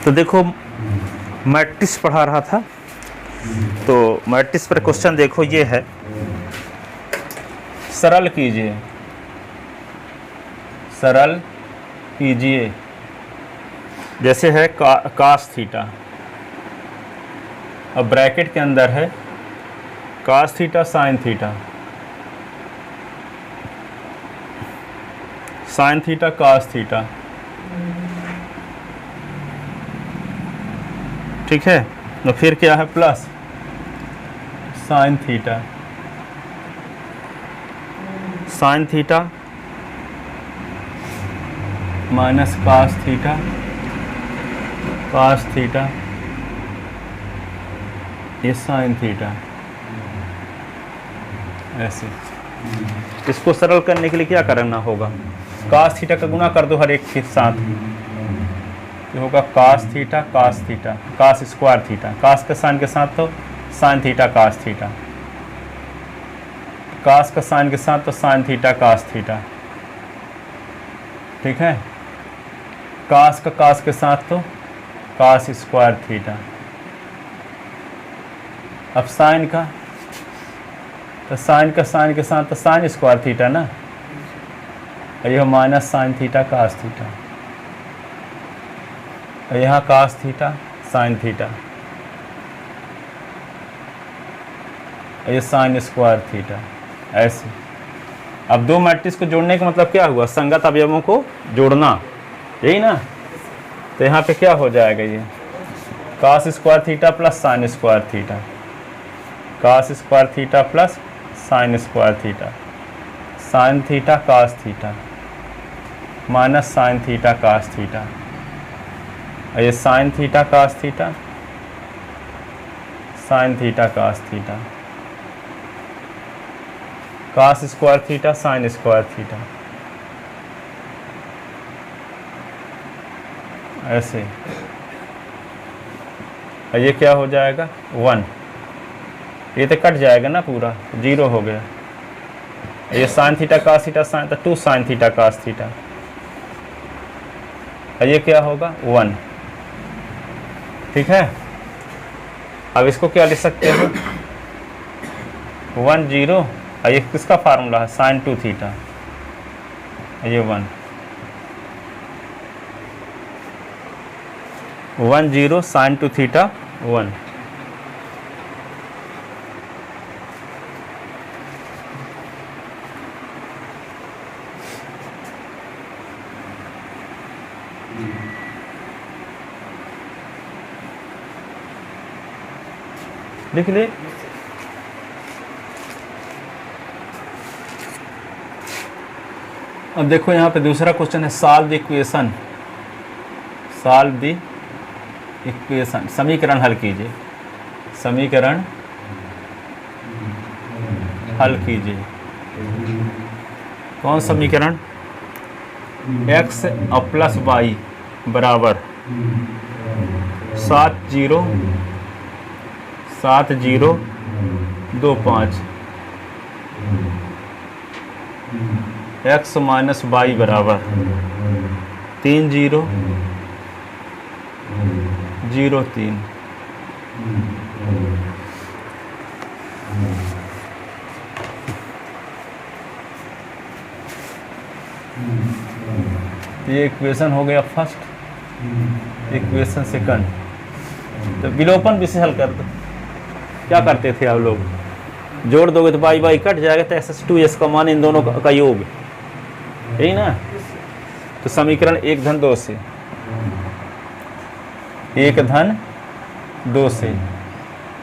तो देखो मैट्रिक्स पढ़ा रहा था, तो मैट्रिक्स पर क्वेश्चन देखो ये है, सरल कीजिए, सरल कीजिए। जैसे है कास थीटा, अब ब्रैकेट के अंदर है cos theta sine theta, sine theta cos theta, ठीक है। तो फिर क्या है plus sine theta, sine theta minus cos theta, cos theta, ये साइन थीटा, ऐसे। इसको सरल करने के लिए क्या करना होगा, कास थीटा का गुणा कर दो हर एक के साथ, ये होगा cos theta cos theta, cos square theta, cos के साइन के साथ तो sine theta cos theta, cos का साइन के साथ तो साइन थीटा कास थीटा, ठीक है। कास का कास के साथ तो कास स्क्वायर थीटा। अब साइन का, तो साइन का साइन के साथ तो साइन स्क्वायर थीटा ना, और यह minus sine theta cos theta, और यहाँ कास थीटा साइन थीटा, और ये साइन स्क्वायर थीटा, ऐसे। अब दो मैट्रिक्स को जोड़ने का मतलब क्या हुआ, संगत अवयवों को जोड़ना, यही ना। तो यहाँ पे क्या हो जाएगा, ये cos square theta plus sine square theta, cos square theta plus sine square theta, sine theta cos theta minus sine theta cos theta, और ये sine theta cos theta, sine theta cos theta, cos square theta sine square theta, ऐसे। और ये क्या हो जाएगा 1, ये तो कट जाएगा ना पूरा, 0 हो गया। ये sine theta cos theta sine, तो 2 साइन थीटा कास थीटा, और ये क्या होगा 1, ठीक है। अब इसको क्या लिख सकते हो 1 0, और ये किसका फार्मूला है साइन 2 थीटा, ये 1 0 साइन 2 थीटा 1। लिख ले। अब देखो यहाँ पे दूसरा क्वेश्चन है, solve the equation, solve the equation, समीकरण हल कीजिए, समीकरण हल कीजिए। कौन समीकरण, x प्लस वाई बराबर 7025, x माइनस वाई बराबर 3003। ये इक्वेशन हो गया फर्स्ट, इक्वेशन सेकंड। तो विलोपन विषय हल कर दो। क्या करते थे आप लोग, जोड़ दोगे तो बाई बाई कट जाएगा, तो SS2S का मान इन दोनों का योग, यही ना। तो समीकरण 1 धन 2 से, 1 धन 2 से,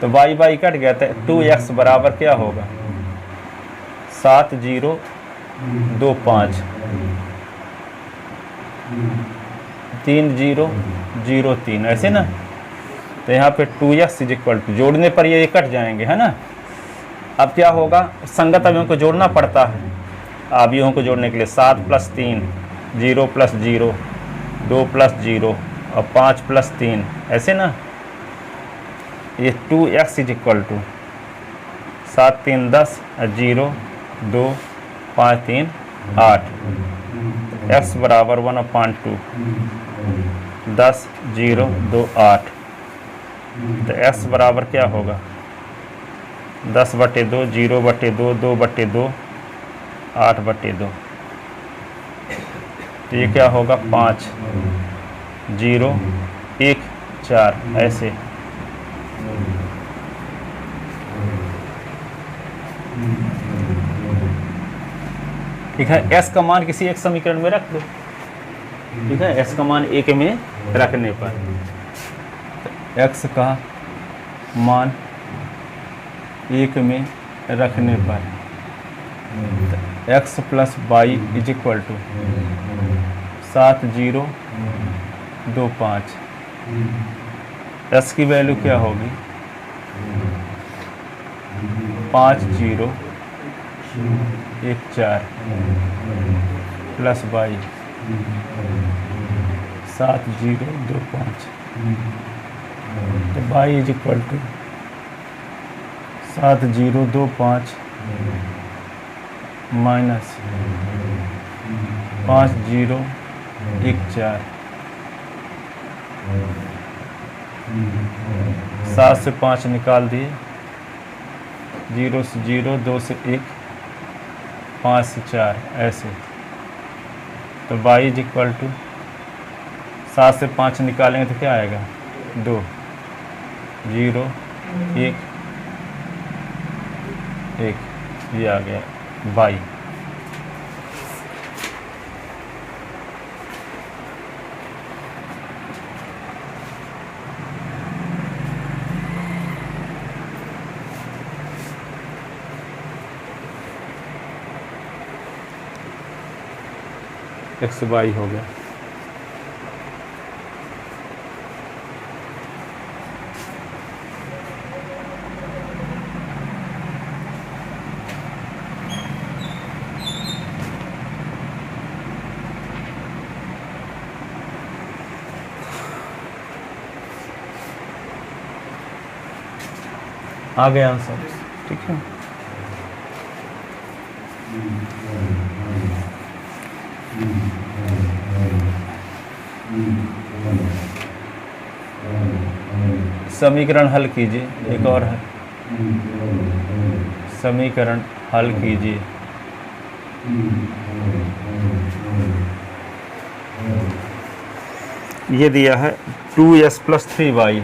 तो बाई बाई कट गया था, 2x बराबर क्या होगा 7025, 3003, ऐसे ना। तो यहाँ पे 2x इक्वल टू, जोड़ने पर ये कट जाएंगे, है ना। अब क्या होगा, संगत अवयवों को जोड़ना पड़ता है, अवयवों को जोड़ने के लिए 7 + 3, 0 + 0, 2 + 0 और 5 + 3, ऐसे ना। ये 2x इक्वल टू 7 3 10 0 2 5 3 8, x बराबर 1/2, 10, 0, 2, 8। तो x बराबर क्या होगा 10/2, 0/2, 2/2, 8/2। तो ये क्या होगा 5, 0, 1, 4 ऐसे। ठीक है, s का मान किसी एक समीकरण में रख दो। ठीक है, s का मान एक में रखने पर x का मान एक में रखने पर x plus Y is equal to 7, 0, 2, 5। s की वैल्यू क्या होगी 5, 0, 1, 4 प्लस वाई 7, 0, 2, 5। तो Y is equal to 7, 0, 2, 5 minus 5, 0, 1, 4। 7 से 5 निकाल दिए, 0 से 0, 2 से 1, 5 से 4 ऐसे। तो y इज इक्वल टू 7 से 5 निकालेंगे तो क्या आएगा 2, 0, 1, 1। ये आ गया y। x y हो गया। आ गया आंसर। ठीक है, समीकरण हल कीजिए। एक और है, समीकरण हल कीजिए। ये दिया है 2s plus 3y।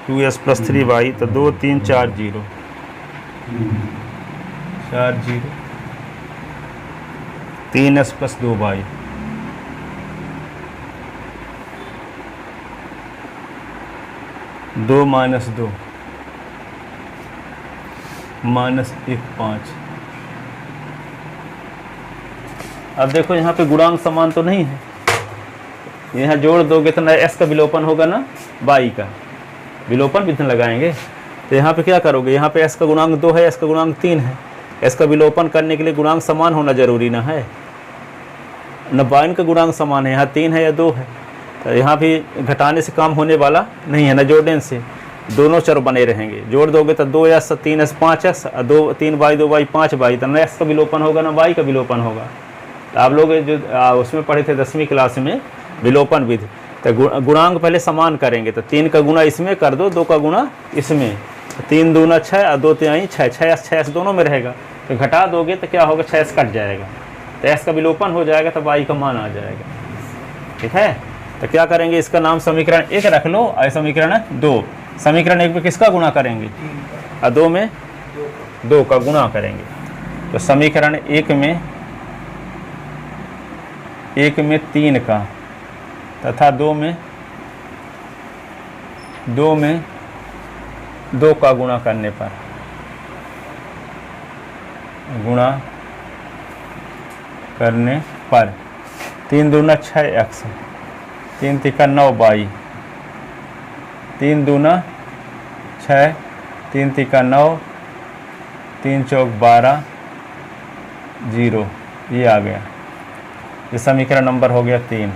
To S plus 3y तो 2, 3, 4, 0, 4, 0, 3s प्लस 2y, दो माइनस 2 माइनस 1, 5। अब देखो यहाँ पे गुणांक समान तो नहीं है, यहाँ जोड़ दोगे तो ना s का विलोपन होगा ना y का, विलोपन विधि लगाएंगे। तो यहाँ पे क्या करोगे, यहाँ पे s का गुणांक 2 है, s का गुणांक 3 है। s का विलोपन करने के लिए गुणांक समान होना जरूरी ना है, न y का गुणांक समान है, यहाँ 3 है या 2 है। तो यहाँ भी घटाने से काम होने वाला नहीं है, न जोड़ने से, दोनों चर बने रहेंगे। जोड़ दोगे तो 2s 3s 5s 2 3y 2y 5y, तो न s का विलोपन होगा ना y का विलोपन होगा। तो आप लोग जो उसमें पढ़े थे 10वीं क्लास में विलोपन विधि, तो गुणांक पहले समान करेंगे। तो 3 का गुणा इसमें कर दो, 2 का गुणा इसमें, 3 दूना 6 और 2 3 6, 6s दोनों में रहेगा। तो घटा दोगे तो क्या होगा 6s कट जाएगा, तो s का विलोपन हो जाएगा, तो y का मान आ जाएगा। ठीक है, तो क्या करेंगे, इसका नाम समीकरण 1 रख लो और समीकरण 2। समीकरण 1 में किसका गुणा करेंगे और 2 में 2 का गुणा करेंगे। तो समीकरण 1 में 3 का तथा 2 में 2 का गुणा करने पर, गुणा करने पर 3 दूना 6x, 3 तिका 9y, 3 दूना 6, 3 तिका 9, 3 चौक 12, 0। ये आ गया, ये समीकरण नंबर हो गया 3।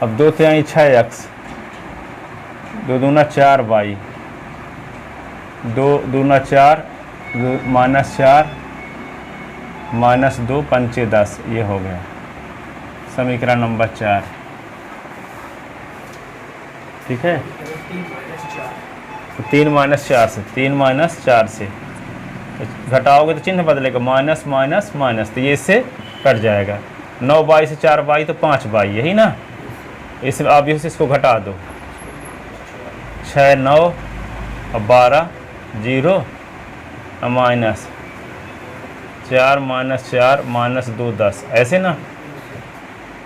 अब 2 तिहाई 6x, 2 दूना 4y, 2 दूना 4 -4 -2 पंचे 10, ये हो गया समीकरण नंबर 4। ठीक है, 3 - 4 से 3 - 4 से घटाओगे तो चिन्ह बदलेगा, माइनस माइनस माइनस, तो ये इससे कट जाएगा। 9 बाई से 4 बाई तो 5 बाई, यही ना। इसमें आप इसको घटा दो, 6 9 और 12 0 और माइनस 4 - 4 -2 10, ऐसे ना।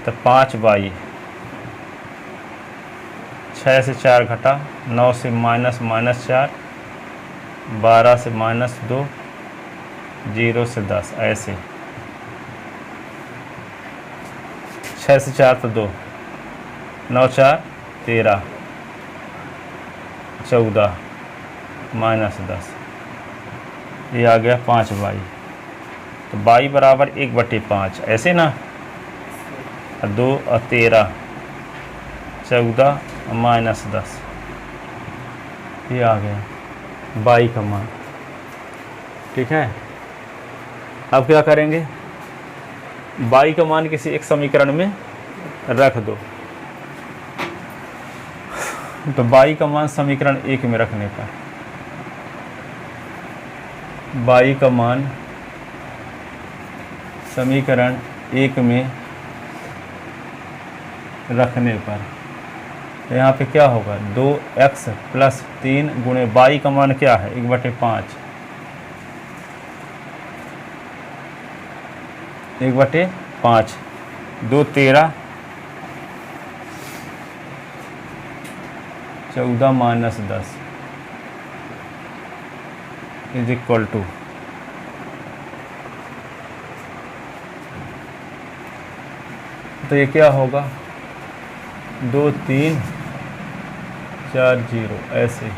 तो 5 बाई, 6 से 4 घटा, 9 से -4 12 से -2 0 से 10, ऐसे 6 से 4 तो 2, 9 4 13 14 -10, ये आ गया 5 बाई। तो बाई बराबर 1/5, ऐसे ना। 2 और 13 14 और -10, ये आ गया बाई का मान। ठीक है, अब क्या करेंगे, बाई का मान किसी एक समीकरण में रख दो। तो बाई का मान समीकरण 1 में रखने पर, बाई का मान समीकरण 1 में रखने पर यहाँ पे क्या होगा, 2x + 3 गुणे बाई का मान क्या है, 1/5, 1/5, 2 13 14 -10 इज इक्वल टू, तो ये क्या होगा, 2 3 4 0, ऐसे।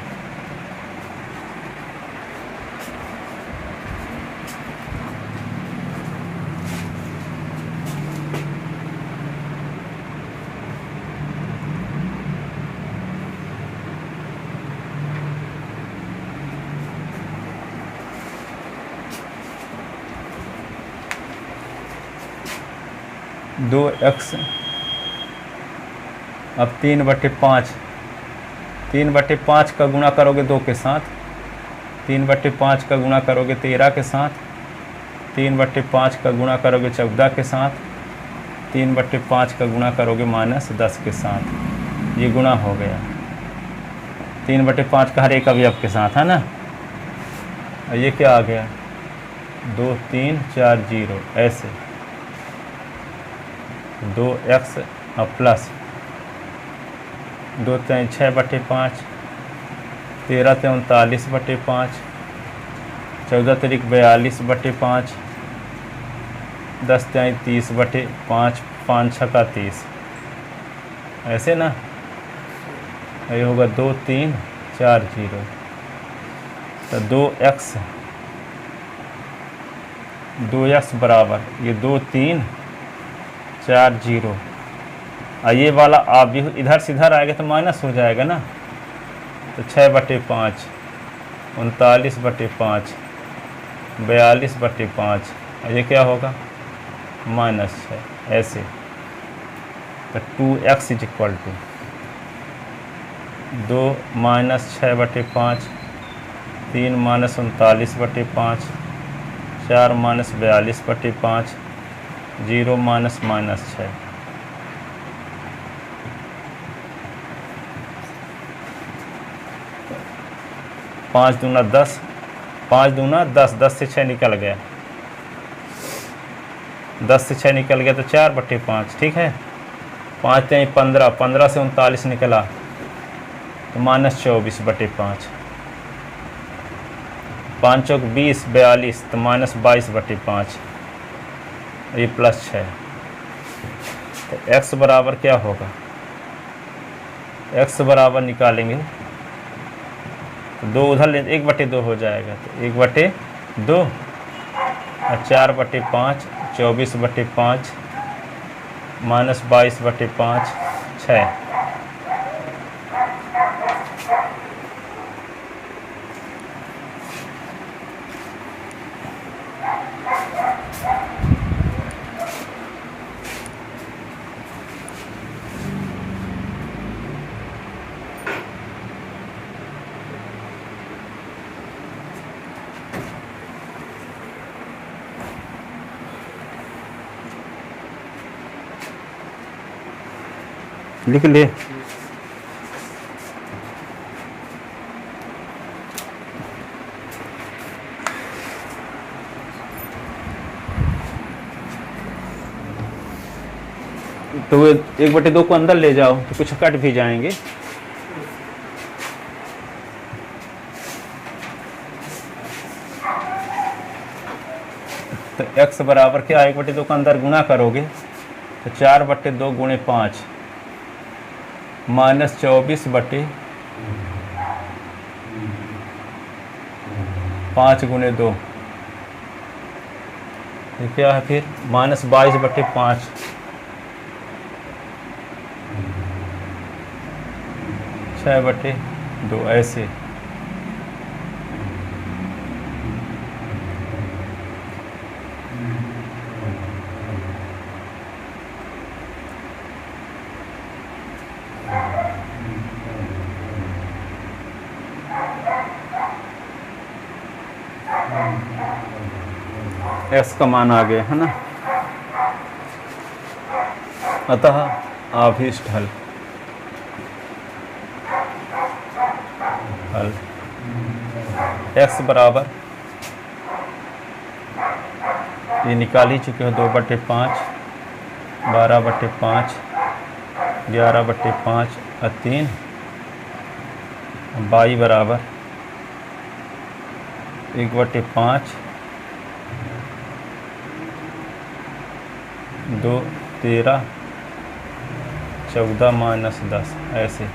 दो एक्स, अब 3/5, 3/5 का गुणा करोगे 2 के साथ, 3/5 का गुणा करोगे 13 के साथ, 3/5 का गुणा करोगे 14 के साथ, 3/5 का गुणा करोगे -10 के साथ, ये गुणा हो गया 3/5 का हर एक अवयव के साथ, है ना। और ये क्या आ गया, 2 3 4 0, ऐसे 2x और प्लस 2 3 6/5, 13 3 39/5, 14 3 42/5, 10 3 30/5, 5 6 का 30, ऐसे ना। ये होगा 2 3 4 0, तो 2x बराबर ये 2 3 4 0, और ये वाला आप भी इधर से इधर आएगा तो माइनस हो जाएगा ना। तो 6/5, 39/5, 42/5, और ये क्या होगा, -6, ऐसे। तो 2x इज इक्वल टू 2 -6/5, 3 -39/5, 4 -42/5, 0 -6। 5 दूना 10, 5 दूना 10, 10 से 6 निकल गया, 10 से 6 निकल गया तो 4/5, ठीक है। 5 3 15, 15 से 39 निकला तो -24/5, 5 चौक 20, 42 तो -22/5, ये +6। तो x बराबर क्या होगा, x बराबर निकालेंगे तो 2 उधर ले 1/2 हो जाएगा, तो 1/2 और 4/5, 24/5 -22/5, 6। लिख ले। तो 1/2 को अंदर ले जाओ तो कुछ कट भी जाएंगे। तो x बराबर क्या, 1/2 का अंदर गुणा करोगे तो 4/2 गुणे 5 माइनस 24/5 गुणे 2, ये क्या है फिर माइनस 22/5 6/2 ऐसे। x का मान आ गया है ना, अतः अभीष्ट हल x बराबर, ये निकाल ही चुके हो, 2/5 12/5 11/5 और 3 y बराबर 1/5 2 13 14 माइनस 10 ऐसे।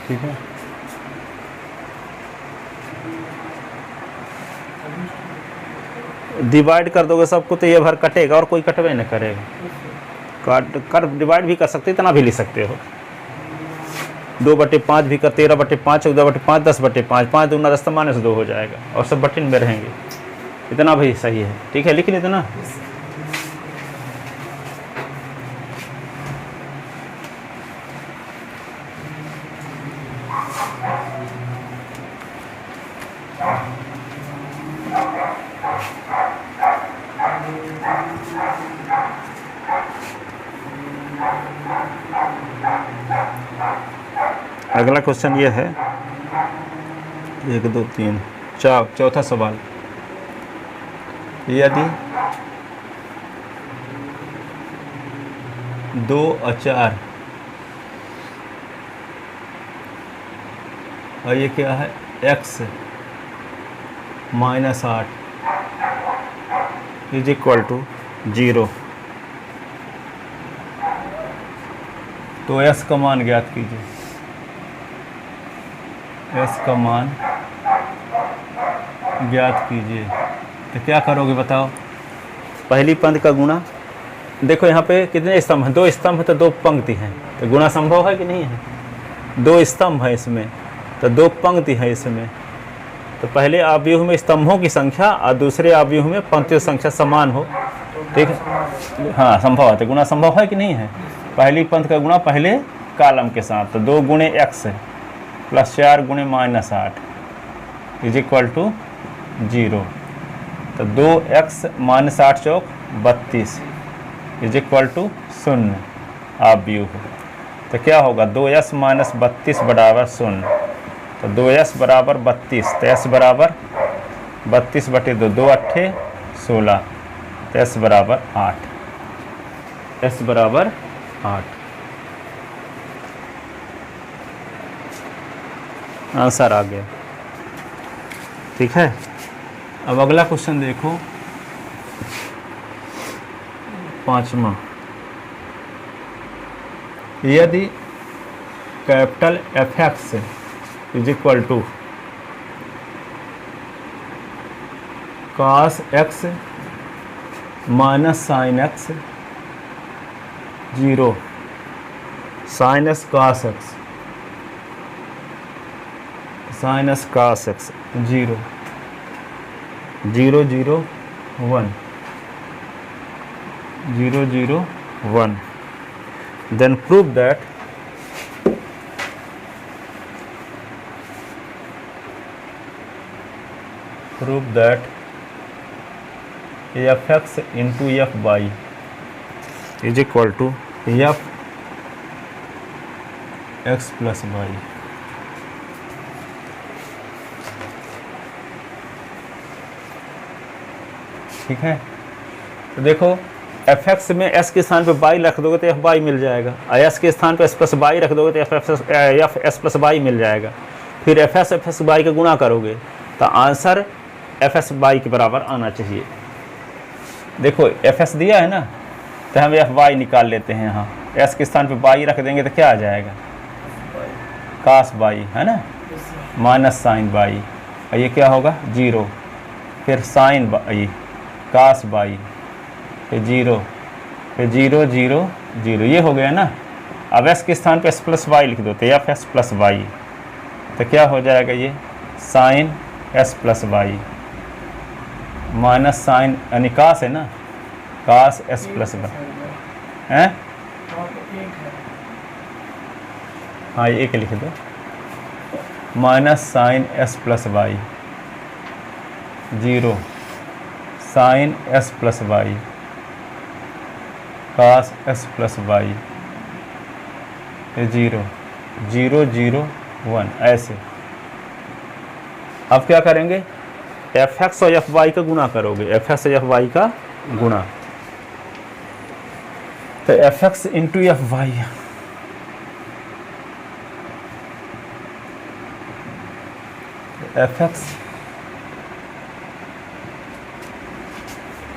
ठीक है, डिवाइड कर दोगे सबको तो ये भर कटेगा और कोई कटवे नहीं करेगा। काट कर डिवाइड भी कर सकते, इतना भी लिख सकते हो, 2/5 भी कर, 13/5 14/5 10/5 5 दूना 10 माइनस 2 हो जाएगा और सब बटन में रहेंगे, इतना भी सही है। ठीक है, लिख लेते ना। अगला क्वेश्चन ये है 1 2 3 4, चौथा सवाल, यदि 2 अचार और ये क्या है x minus 8 is equal to 0, तो s का मान ज्ञात कीजिए। s का मान ज्ञात कीजिए, तो क्या करोगे बताओ। पहली पंक्ति का गुणा, देखो यहाँ पे कितने स्तंभ हैं, 2 स्तंभ है तो 2 पंक्ति हैं, तो गुणा संभव है कि नहीं है। 2 स्तंभ है इसमें तो 2 पंक्ति है इसमें, तो पहले अवयव में स्तंभों की संख्या और दूसरे अवयव में पंक्तियों की संख्या समान हो। ठीक है, हाँ संभव है, तो गुणा संभव है कि नहीं है। पहली पंक्ति का गुणा पहले कॉलम के साथ, तो 2 गुणे x प्लस 4 गुणे माइनस 8 इज इक्वल टू 0, तो 2x माइनस 8 चौक 32 इज इक्वल टू 0 अवयव। तो क्या होगा 2s माइनस 32 बराबर 0, तो 2s बराबर 32, तो s बराबर 32/2 2 8 16, तो s बराबर 8, s बराबर 8। आंसर आ गया। ठीक है, अब अगला क्वेश्चन देखो, 5वां, यदि capital Fx is equal to cos x minus sine x 0 साइनस cos x साइनस cos x 0 0 0 1 0 0 1, then prove that fx into fy is equal to F X plus Y. ठीक है, तो देखो एफ एक्स में एस के स्थान पे वाई रख दोगे तो एफ वाई मिल जाएगा, और एस के स्थान पे एस प्लस वाई रख दोगे तो एफ एस प्लस वाई मिल जाएगा। फिर एफ एस वाई का गुणा करोगे तो आंसर एफ एस वाई के बराबर आना चाहिए। देखो एफ एस दिया है ना, तो हम एफ वाई निकाल लेते हैं। यहाँ एस के स्थान पे वाई रख देंगे तो क्या आ जाएगा, कास वाई है ना, माइनस साइन वाई, और ये क्या होगा 0, फिर साइन वाई, कास वाई, फिर 0, फिर 0 0 0, ये हो गया ना। अब एस के स्थान पे एस प्लस वाई लिख दो तो एफ एस प्लस वाई, तो क्या हो जाएगा ये sine S plus Y minus sine, यानी कास है ना, कास एस प्लस वाई है। हाँ ये एक लिख दो, minus sine S plus Y 0 sine S plus Y cos S plus Y 0 0 0 1 ऐसे। अब क्या करेंगे, एफ एक्स और एफ वाई का गुणा करोगे, एफ एक्स और एफ वाई का गुणा, तो F X into F Y, F X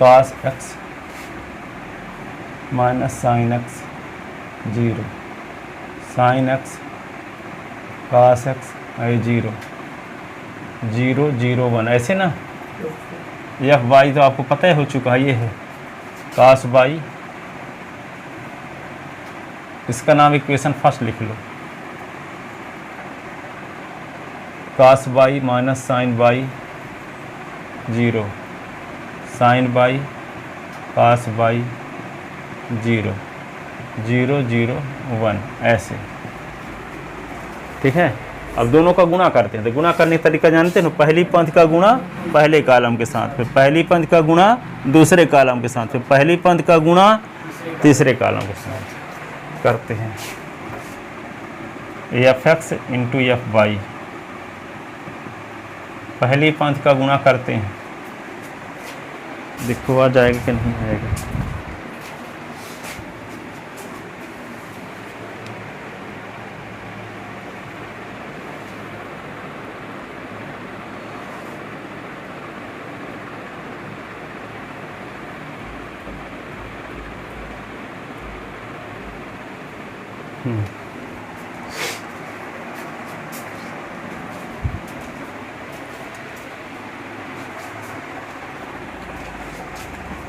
cos X minus sine X 0 sine X cos X 0 0 0 1 ऐसे ना। एफ वाई तो आपको पता ही हो चुका है, ये है कास वाई, इसका नाम इक्वेशन फर्स्ट लिख लो, cos Y minus sine Y 0 sine Y cos Y 0 0 0 1 ऐसे। ठीक है, अब दोनों का गुणा करते हैं, तो गुणा करने का तरीका जानते हैं ना, पहली पंक्ति का गुणा पहले कॉलम के साथ, फिर पहली पंक्ति का गुणा दूसरे कॉलम के साथ, फिर पहली पंक्ति का गुणा तीसरे कॉलम के साथ करते हैं। F X into F Y, पहली पंक्ति का गुणा करते हैं, देखो आ जाएगा कि नहीं आएगा।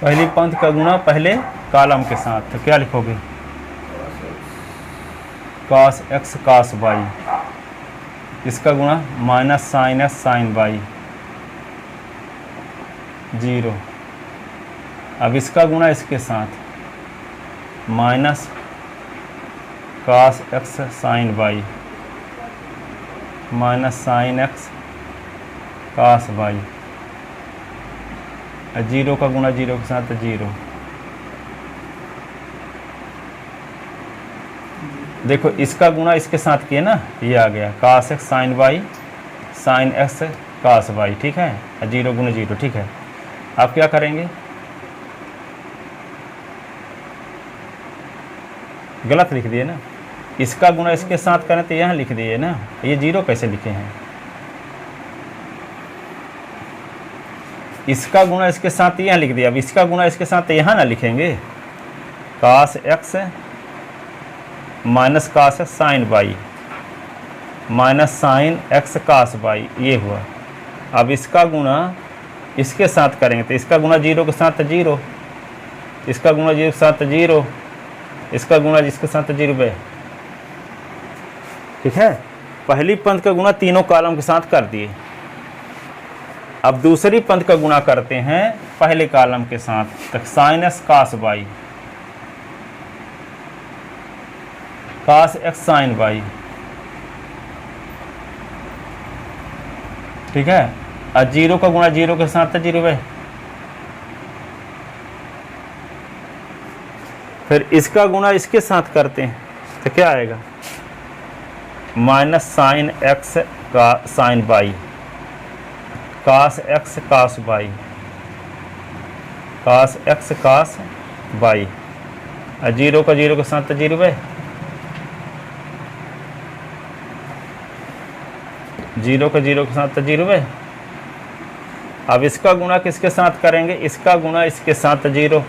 पहली पंक्ति का गुणा पहले कॉलम के साथ, तो क्या लिखोगे, कास एक्स कास वाई, इसका गुणा minus sine X sine Y 0, अब इसका गुणा इसके साथ minus cos X sine Y minus sine X cos Y, 0 का गुणा 0 के साथ 0। देखो इसका गुणा इसके साथ किए ना, ये आ गया cos X sine Y sine X cos Y, ठीक है, 0 गुना 0, ठीक है। आप क्या करेंगे, गलत लिख दिए ना, इसका गुणा इसके साथ करें तो यहाँ लिख दिए ना, ये 0 कैसे लिखे हैं, इसका गुणा इसके साथ यहाँ लिख दिया, अब इसका गुणा इसके साथ यहाँ ना लिखेंगे, cos X minus cos X sine Y minus sine X cos Y, ये हुआ। अब इसका गुणा इसके साथ करेंगे तो इसका गुणा 0 के साथ 0, इसका गुणा 0 के साथ 0, इसका गुणा जिसके साथ 0, ठीक है। पहली पंक्ति का गुणा तीनों कॉलम के साथ कर दिए, अब दूसरी पंक्ति का गुणा करते हैं पहले कॉलम के साथ, तक साइन एक्स कास वाई कास एक्स साइन वाई, ठीक है, और 0 का गुणा 0 के साथ 0, फिर इसका गुणा इसके साथ करते हैं तो क्या आएगा, माइनस साइन एक्स का साइन वाई, कास एक्स कास वाई, कास एक्स कास वाई, और जीरो का जीरो के साथ तो जीरो है, जीरो का जीरो के साथ तो जीरो है। अब इसका गुणा किसके साथ करेंगे, इसका गुणा इसके साथ तो जीरो,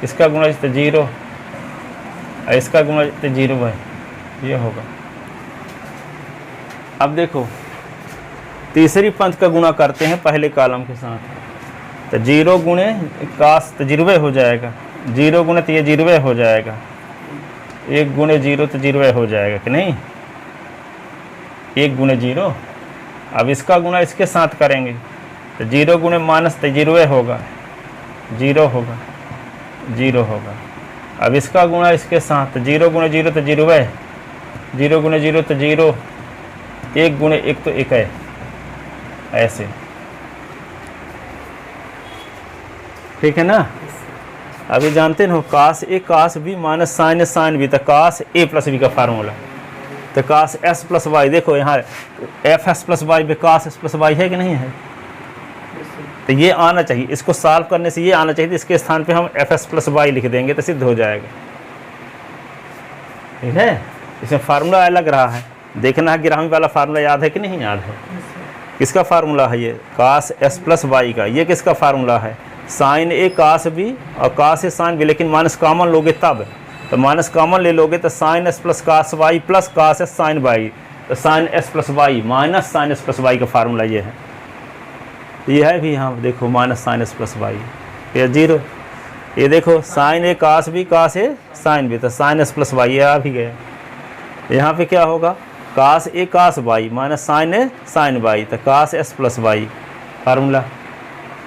इसका गुणा तो जीरो, और इसका गुणा तो जीरो है, ये होगा। अब देखो तीसरी पंक्ति का गुणा करते हैं पहले कॉलम के साथ, तो जीरो गुणे कास तो जीरो हो जाएगा, जीरो गुणे तो ये जीरो हो जाएगा, एक गुणे जीरो तो जीरो हो जाएगा कि नहीं, एक गुणे जीरो। अब इसका गुणा इसके साथ करेंगे तो जीरो गुणे माइनस तो जीरो होगा, जीरो होगा, जीरो होगा। अब इसका गुणा इसके साथ तो जीरो गुणे जीरो तो जीरो है, जीरो गुणे जीरो तो जीरो, एक गुणे एक तो एक है, ऐसे, ठीक है ना। अभी जानते हो कास ए कास बी माइनस साइन ए साइन बी, तो कास ए प्लस बी का फार्मूला, तो कास एस प्लस वाई, देखो यहाँ एफ एस प्लस वाई पे कास एस प्लस वाई है कि नहीं है, तो ये आना चाहिए, इसको सॉल्व करने से ये आना चाहिए, तो इसके स्थान पे हम एफ एस प्लस वाई लिख देंगे तो सिद्ध हो जाएगा, ठीक है। इसमें फार्मूला अलग रहा है, देखना है ग्रामी वाला फार्मूला याद है कि नहीं याद है, किसका फार्मूला है ये, कास एस प्लस वाई का, ये किसका फार्मूला है, साइन ए कास बी और कास ए साइन बी, लेकिन माइनस कॉमन लोगे तब, तो माइनस कॉमन ले लोगे तो sine S plus cos Y plus cos S sine Y, तो sine S plus Y minus sine S plus Y का फार्मूला ये है, ये है भी यहाँ देखो minus sine S plus Y, ये जीरो, ये देखो sine A cos B cos A sine B, तो साइन एस प्लस वाई ये आ भी गया। यहाँ पे क्या होगा, कास ए कास वाई माइनस साइन ए साइन वाई, तो कास एस प्लस वाई फार्मूला,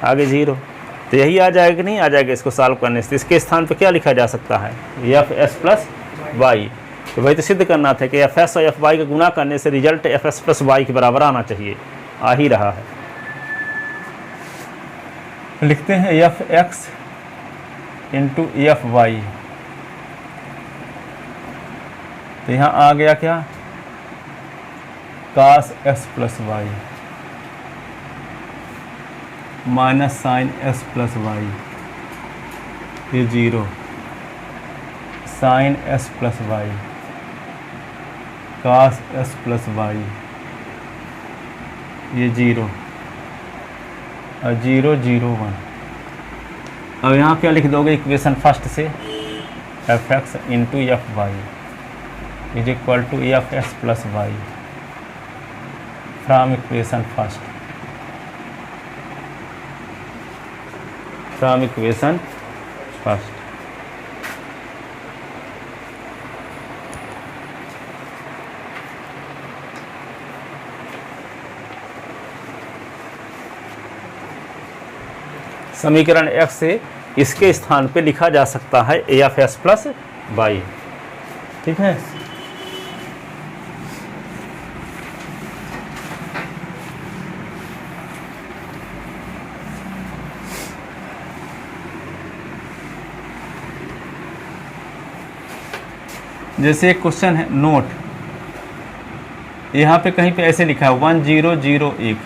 आगे जीरो, तो यही आ जाएगा कि नहीं आ जाएगा। इसको सॉल्व करने से इसके स्थान पे क्या लिखा जा सकता है, एफ एस प्लस वाई, तो भाई तो सिद्ध करना था कि एफ एस और एफ वाई का गुणा करने से result F S plus Y के बराबर आना चाहिए, आ ही रहा है। लिखते हैं F X into F Y, तो यहाँ आ गया क्या, cos S plus Y minus sine S plus Y, ये zero, sine S plus Y cos S plus Y, ये जीरो, और जीरो जीरो वन। अब यहाँ क्या लिख दोगे इक्वेशन फर्स्ट से, F X into F Y is equal to F X plus Y from equation first, from equation first. समीकरण x से इसके स्थान पे लिखा जा सकता है A F S plus Y, ठीक है। जैसे एक क्वेश्चन है नोट, यहाँ पे कहीं पे ऐसे लिखा है 1001,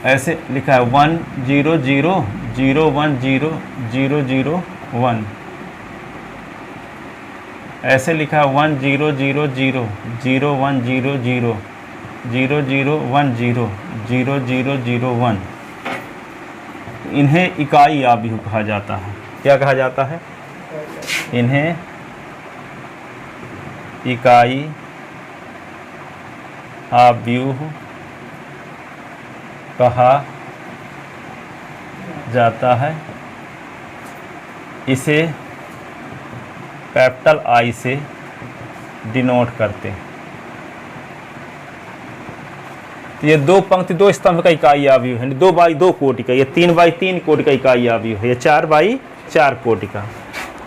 ऐसे लिखा है 10001000001, ऐसे लिखा है 100000001000100001, इन्हें इकाई आव्यूह कहा जाता है। क्या कहा जाता है, इन्हें इकाई आव्यूह कहा जाता है। इसे कैपिटल आई से डिनोट करते हैं। तो ये दो पंक्ति दो स्तंभ का इकाई आव्यूह है, 2 बाई 2 कोटि का, ये 3 बाई 3 कोटि का इकाई आव्यूह है, ये 4 बाई 4 कोटि का।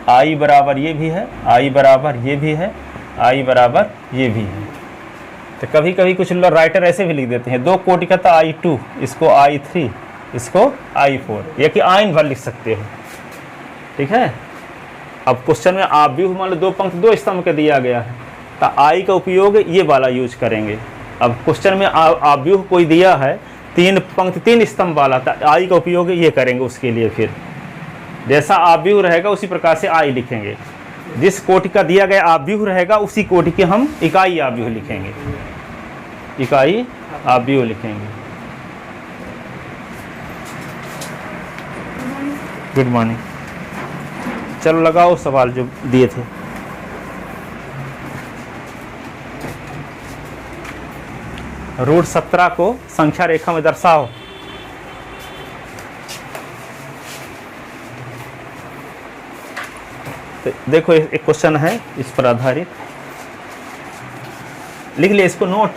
आई बराबर ये भी है, आई बराबर ये भी है, आई बराबर ये भी है। तो कभी कभी कुछ लोग राइटर ऐसे भी लिख देते हैं 2 कोटि का था I2, इसको I3, इसको I4, या कि आइन भर लिख सकते हो। ठीक है। अब क्वेश्चन में आव्यूह मान लो 2 पंक्ति 2 स्तंभ के दिया गया है, तो आई का उपयोग ये वाला यूज करेंगे। अब क्वेश्चन में आव्यूह कोई दिया है 3 पंक्ति 3 स्तंभ वाला, तो आई का उपयोग ये करेंगे उसके लिए। फिर जैसा आव्यूह रहेगा उसी प्रकार से आई लिखेंगे। जिस कोटि का दिया गया आव्यूह रहेगा उसी कोटि के हम इकाई आव्यूह लिखेंगे, इकाई आव्यूह लिखेंगे। Good morning. चलो लगाओ सवाल जो दिए थे। रूट 17 को संख्या रेखा में दर्शाओ। तो देखो एक क्वेश्चन है इस पर आधारित, लिख लिया इसको नोट।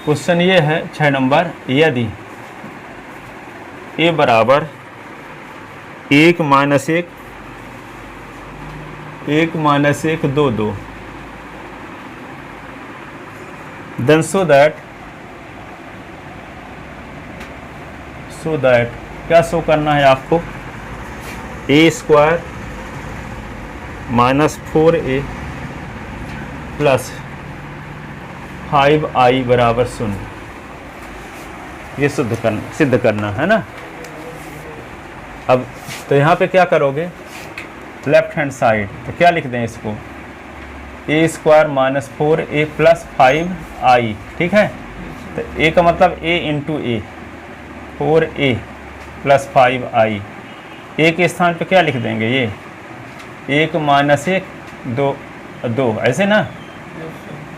क्वेश्चन ये है 6 नंबर, यदि a बराबर 1 माइनस 1 2 2, देन सो दैट क्या शो करना है आपको, a² minus 4a plus 5i बराबर 0, ये सिद्ध करना है ना। अब तो यहाँ पे क्या करोगे, लेफ्ट हैंड साइड, तो क्या लिख दें इसको, a² minus 4a plus 5i, ठीक है। तो a का मतलब a into a, 4a plus 5i, a के स्थान पे क्या लिख देंगे, ये 1 माइनस 1 2 ऐसे ना।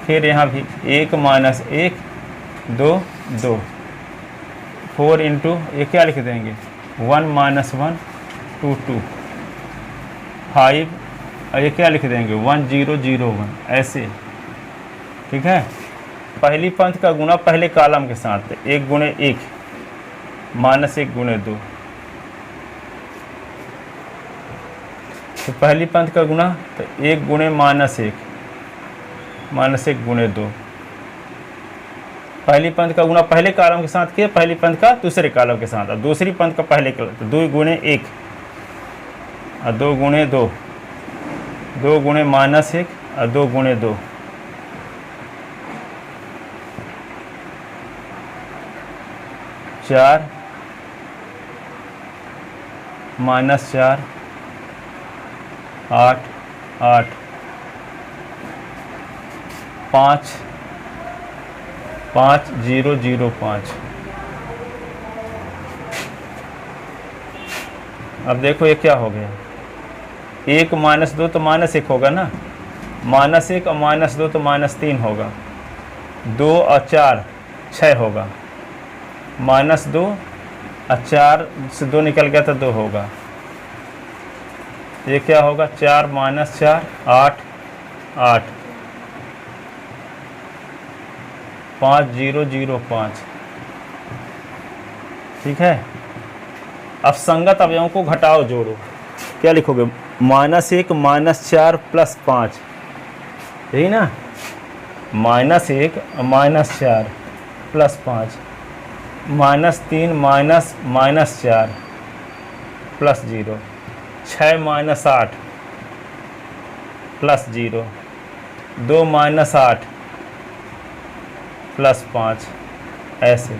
फिर यहाँ भी 1 माइनस 1 2 2, 4 इंटू ये क्या लिख देंगे, 1 माइनस 1 2 2, 5 और ये क्या लिख देंगे 1 0 0 1, ऐसे, ठीक है। पहली पंक्ति का गुणा पहले कॉलम के साथ 1 गुणे 1 माइनस 1 गुणे 2, तो पहली पंक्ति का गुणा तो 1 गुणे माइनस 1 गुणे 2, पहली पंक्ति का गुणा पहले कॉलम के साथ किया, पहली पंक्ति का दूसरे कॉलम के साथ, और दूसरी पंक्ति का पहले कॉलम, तो 2 गुणे 1 और 2 गुणे 2, 2 गुणे माइनस 1 और 2 गुणे 2, चार माइनस 4 8 8, 5 5 0 0 5। अब देखो ये क्या हो गया, 1 माइनस 2 तो माइनस 1 होगा ना, माइनस 1 और माइनस 2 तो माइनस 3 होगा, 2 और 4 6 होगा, माइनस 2 और 4 से 2 निकल गया तो 2 होगा, ये क्या होगा 4 माइनस 4 8 8, 5 0 0 5, ठीक है। अब संगत अवयवों को घटाओ जोड़ो, क्या लिखोगे, -1 -4 प्लस 5, यही ना, -1 -4 प्लस 5, -3 -4 प्लस 0, 6 -8 प्लस 0, 2 -8 प्लस 5, ऐसे।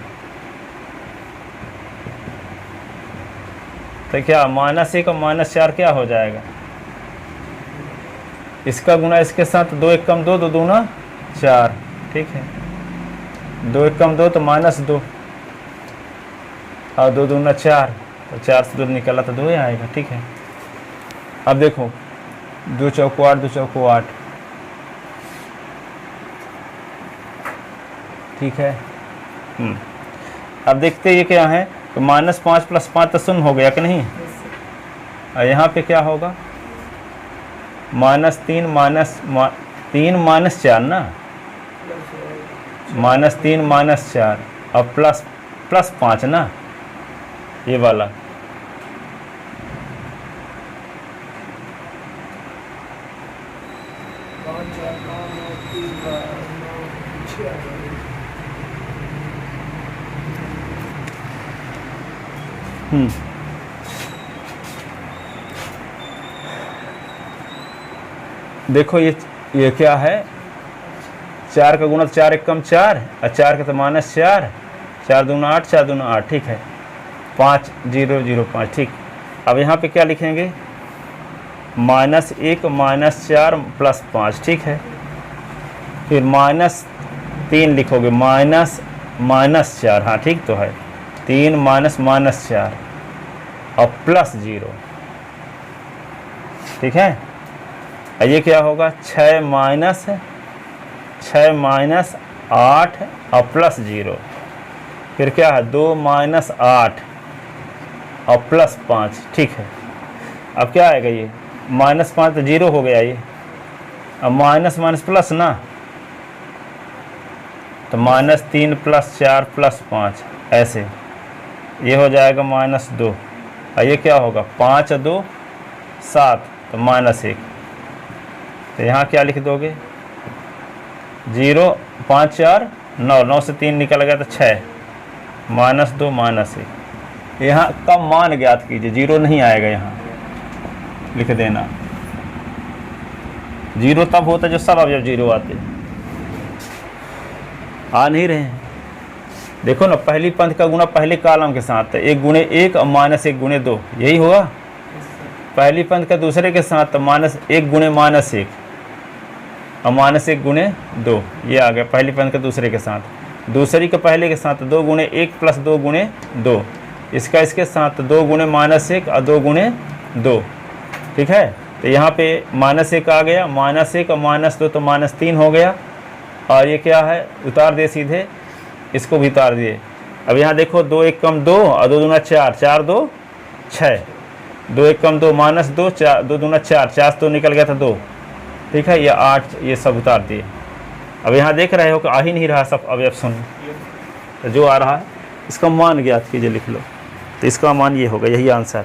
तो क्या -1 और -4 क्या हो जाएगा, इसका गुना इसके साथ, 2 1 कम 2 2 दूना 4, ठीक है, 2 1 कम 2 तो -2 और 2 दूना 4, तो 4 से 2 निकला तो 2 ही आएगा, ठीक है। अब देखो 2 चौको 8 2 चौको 8, ठीक है। अब देखते ये क्या है, तो -5 प्लस 5 तो 0 हो गया कि नहीं, और यहाँ पे क्या होगा, -3 -4 ना, -3 -4 और प्लस 5 ना, ये वाला, देखो ये क्या है, 4 का गुणा 4 एक कम 4 और 4 का तो -4, 4 दूना 8, 4 दूना 8, ठीक है, 5 0 0 5, ठीक। अब यहाँ पे क्या लिखेंगे, -1 -4 +5, ठीक है। फिर -3 लिखोगे, -4, हाँ ठीक तो है, 3 -4 और +0, ठीक है। ये क्या होगा, 6 -8 और +0, फिर क्या है 2 -8 और +5, ठीक है। अब क्या आएगा, ये -5 तो 0 हो गया, ये अब माइनस माइनस प्लस ना, तो -3 + 4 + 5, ऐसे ये हो जाएगा -2, और ये क्या होगा 5 2 7, तो -1। तो यहाँ क्या लिख दोगे, 0 5 4 9, 9 से 3 निकल गया तो 6, -2 -1। यहाँ का मान ज्ञात कीजिए, 0 नहीं आएगा, यहाँ लिख देना। 0 तब होता है जब सब अवयव 0 आते हैं, आ नहीं रहे हैं। देखो ना, पहली पंक्ति का गुणा पहले कॉलम के साथ है, 1 × 1 और -1 × 2, यही होगा। पहली पंक्ति का दूसरे के साथ तो -1 × -1 और -1 × 2, ये आ गया पहली पंक्ति का दूसरे के साथ। दूसरी के पहले के साथ 2 × 1 + 2 × 2, इसका इसके साथ 2 × -1 और 2 × 2, ठीक है। तो यहाँ पे -1 आ गया, -1 और -2 तो -3 हो गया, और ये क्या है, उतार दे सीधे, इसको भी उतार दिए। अब यहाँ देखो, 2 1 कम 2 और 2 दूना 4, 4 2 6, 2 1 कम 2 -2, 4 2 दूना 4, 4 से 2 निकल गया था 2, ठीक है। ये 8, ये सब उतार दिए। अब यहाँ देख रहे हो कि आ ही नहीं रहा सब अवयव सुन, तो जो आ रहा है इसका मान ज्ञात कीजिए, लिख लो। तो इसका मान ये होगा, यही आंसर।